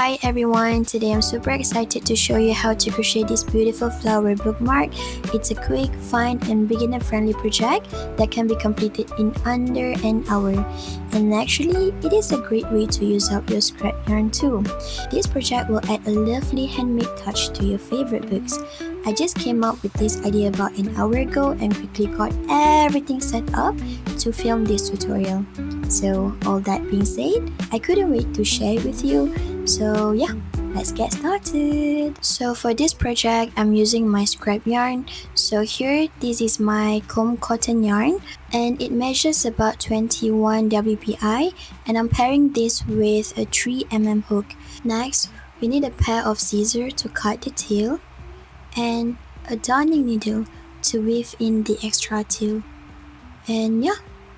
Hi everyone, today I'm super excited to show you how to crochet this beautiful flower bookmark. It's a quick, fun and beginner friendly project that can be completed in under an hour. And actually, it is a great way to use up your scrap yarn too. This project will add a lovely handmade touch to your favorite books. I just came up with this idea about an hour ago and quickly got everything set up to film this tutorial. So all that being said, I couldn't wait to share it with you. So yeah, let's get started. So for this project, I'm using my scrap yarn. So here, this is my comb cotton yarn and it measures about 21 WPI, and I'm pairing this with a 3mm hook. Next, we need a pair of scissors to cut the tail and a darning needle to weave in the extra tail. And yeah,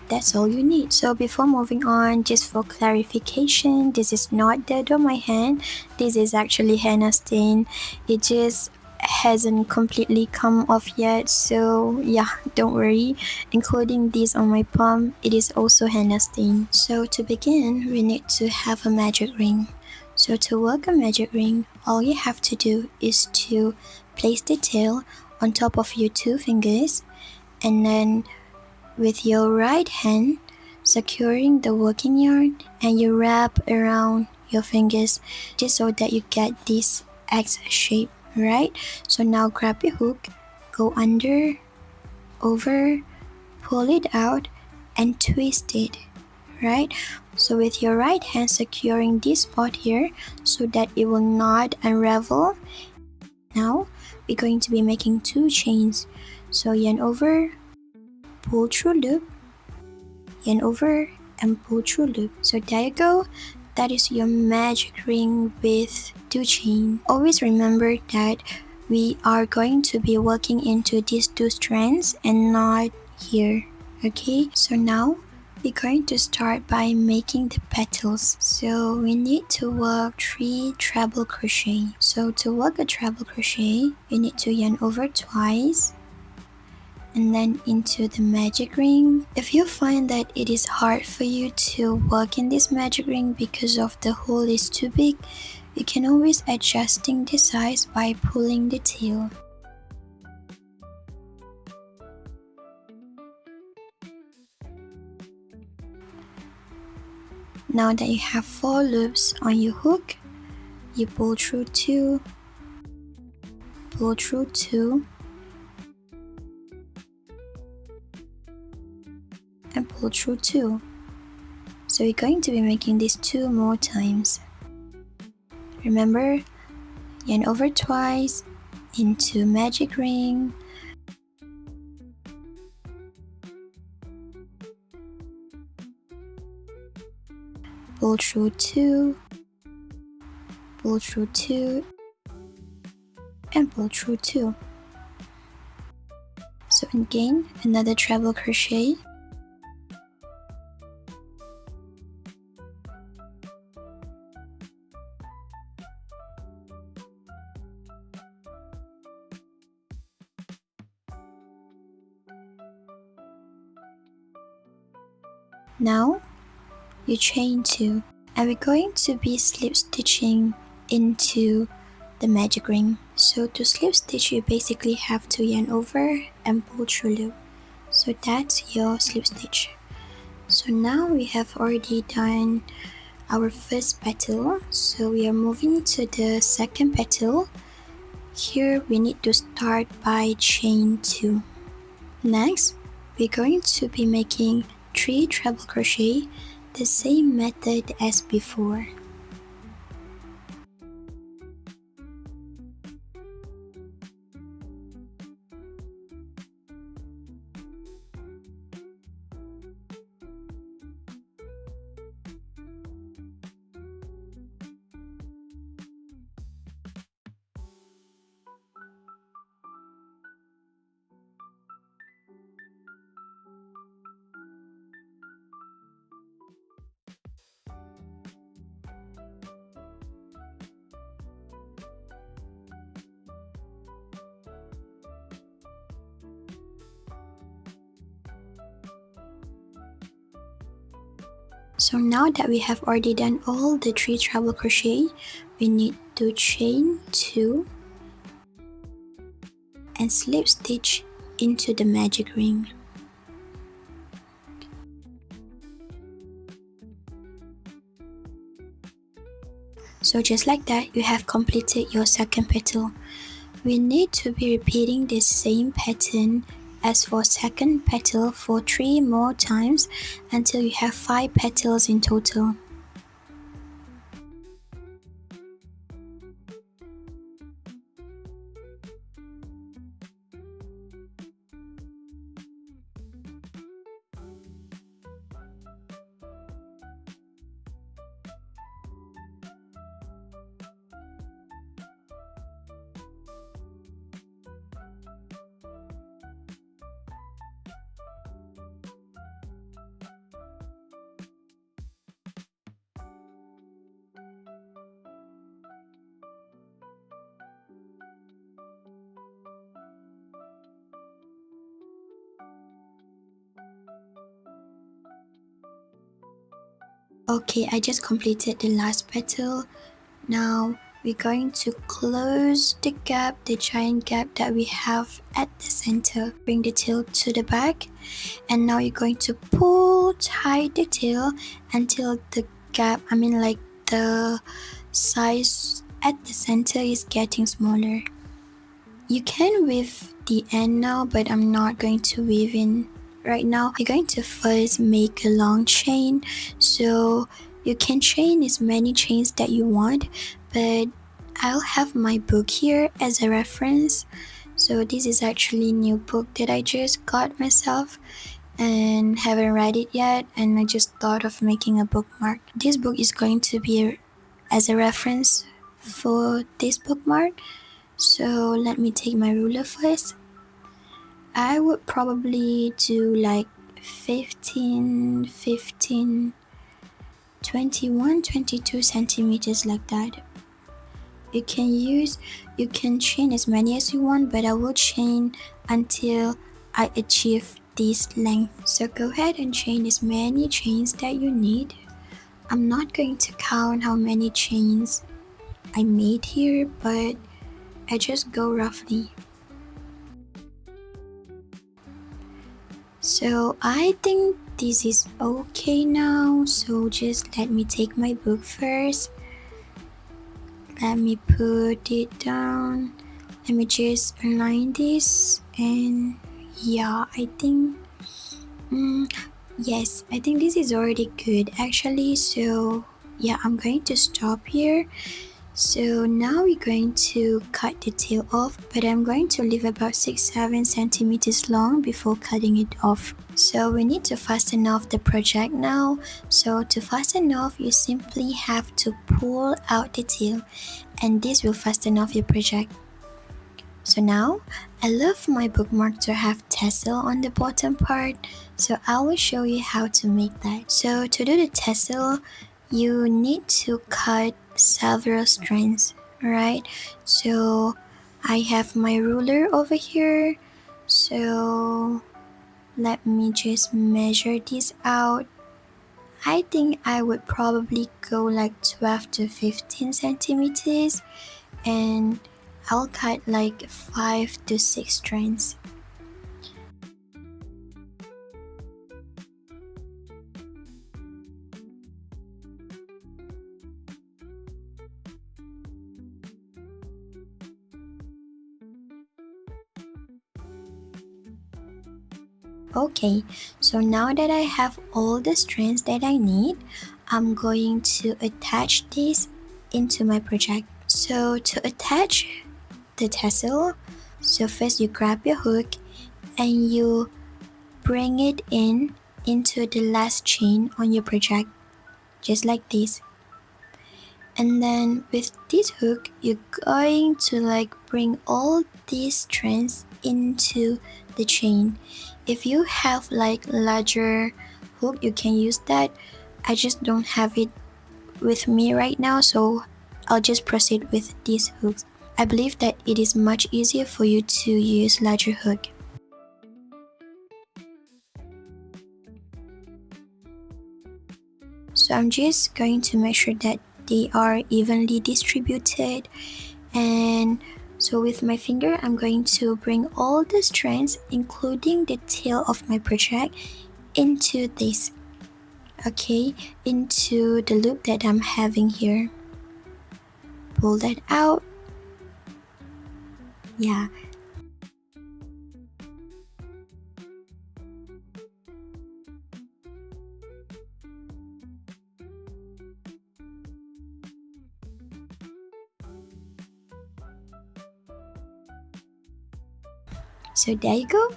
that's all you need. So before moving on, just for clarification, this is not dead on my hand. This is actually henna stain. It just hasn't completely come off yet, so yeah, don't worry. Including this on my palm, it is also henna stain. So to begin, we need to have a magic ring. So to work a magic ring, all you have to do is to place the tail on top of your two fingers, and then with your right hand securing the working yarn, and you wrap around your fingers just so that you get this X shape, right? So now grab your hook, go under, over, pull it out and twist it, right? So with your right hand securing this spot here so that it will not unravel. Now we're going to be making 2 chains. So yarn over, pull through loop, yarn over and pull through loop. So there you go. That is your magic ring with 2 chains. Always remember that we are going to be working into these 2 strands and not here. Okay, so now we're going to start by making the petals. So we need to work 3 treble crochet. So to work a treble crochet, you need to yarn over twice and then into the magic ring. If you find that it is hard for you to work in this magic ring because of the hole is too big, you can always adjusting the size by pulling the tail. Now that you have 4 loops on your hook, you pull through 2, pull through 2, and pull through 2. So you're going to be making this 2 more times. Remember, yarn over twice, into magic ring, pull through 2, pull through 2, and pull through 2. So again, another treble crochet. Now you chain 2, and we're going to be slip stitching into the magic ring. So to slip stitch, you basically have to yarn over and pull through loop. So that's your slip stitch. So now we have already done our first petal, so we are moving to the second petal. Here we need to start by chain 2. Next, we're going to be making 3 treble crochet, the same method as before. So now that we have already done all the 3 treble crochet, we need to chain 2 and slip stitch into the magic ring. So just like that, you have completed your second petal. We need to be repeating the same pattern as for second petal for 3 more times until you have 5 petals in total. Okay, I just completed the last petal. Now we're going to close the gap, the giant gap that we have at the center. Bring the tail to the back, and now you're going to pull tight the tail until the gap, like the size at the center is getting smaller. You can weave the end now, but I'm not going to weave in right now. You're going to first make a long chain, so you can chain as many chains that you want, but I'll have my book here as a reference. So this is actually a new book that I just got myself and haven't read it yet, and I just thought of making a bookmark. This book is going to be as a reference for this bookmark. So let me take my ruler first. I would probably do like 15, 21, 22 centimeters like that. You can chain as many as you want, but I will chain until I achieve this length. So go ahead and chain as many chains that you need. I'm not going to count how many chains I made here, but I just go roughly. So I think this is okay now, so just let me take my book first. Let me put it down. Let me just align this, and yeah, I think yes, I think this is already good actually. So yeah, I'm going to stop here. So now we're going to cut the tail off, but I'm going to leave about 6-7 centimeters long before cutting it off. So we need to fasten off the project now. So to fasten off, you simply have to pull out the tail, and this will fasten off your project. So now, I love my bookmark to have tassel on the bottom part, so I will show you how to make that. So to do the tassel, you need to cut several strands, right? So I have my ruler over here, so let me just measure this out. I think I would probably go like 12 to 15 centimeters, and I'll cut like 5 to 6 strands. Okay, so now that I have all the strands that I need, I'm going to attach this into my project. So to attach the tassel, so first you grab your hook and you bring it into the last chain on your project, just like this. And then with this hook, you're going to like bring all these strands into the chain. If you have like larger hook, you can use that. I just don't have it with me right now, so I'll just proceed with these hooks. I believe that it is much easier for you to use larger hook. So I'm just going to make sure that they are evenly distributed, and so with my finger I'm going to bring all the strands, including the tail of my project, into this, okay, into the loop that I'm having here. Pull that out. Yeah. So there you go.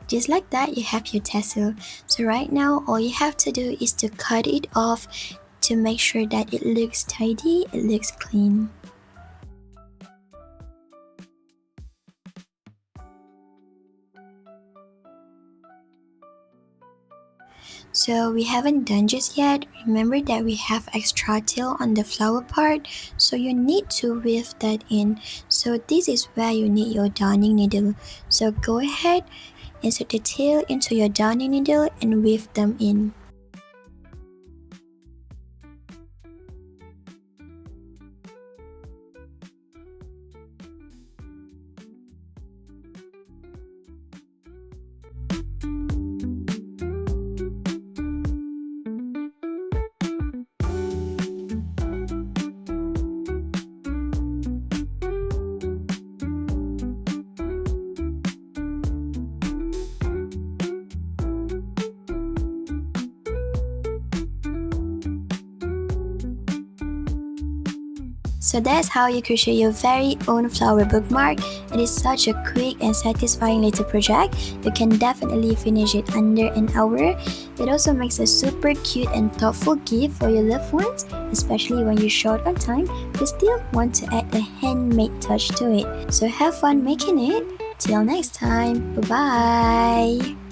Just like that, you have your tassel. So right now, all you have to do is to cut it off to make sure that it looks tidy, it looks clean. So we haven't done just yet. Remember that we have extra tail on the flower part, so you need to weave that in. So this is where you need your darning needle. So go ahead, insert the tail into your darning needle and weave them in. So that's how you crochet your very own flower bookmark. It is such a quick and satisfying little project. You can definitely finish it under an hour. It also makes a super cute and thoughtful gift for your loved ones, especially when you're short on time but still want to add a handmade touch to it. So have fun making it. Till next time, bye bye!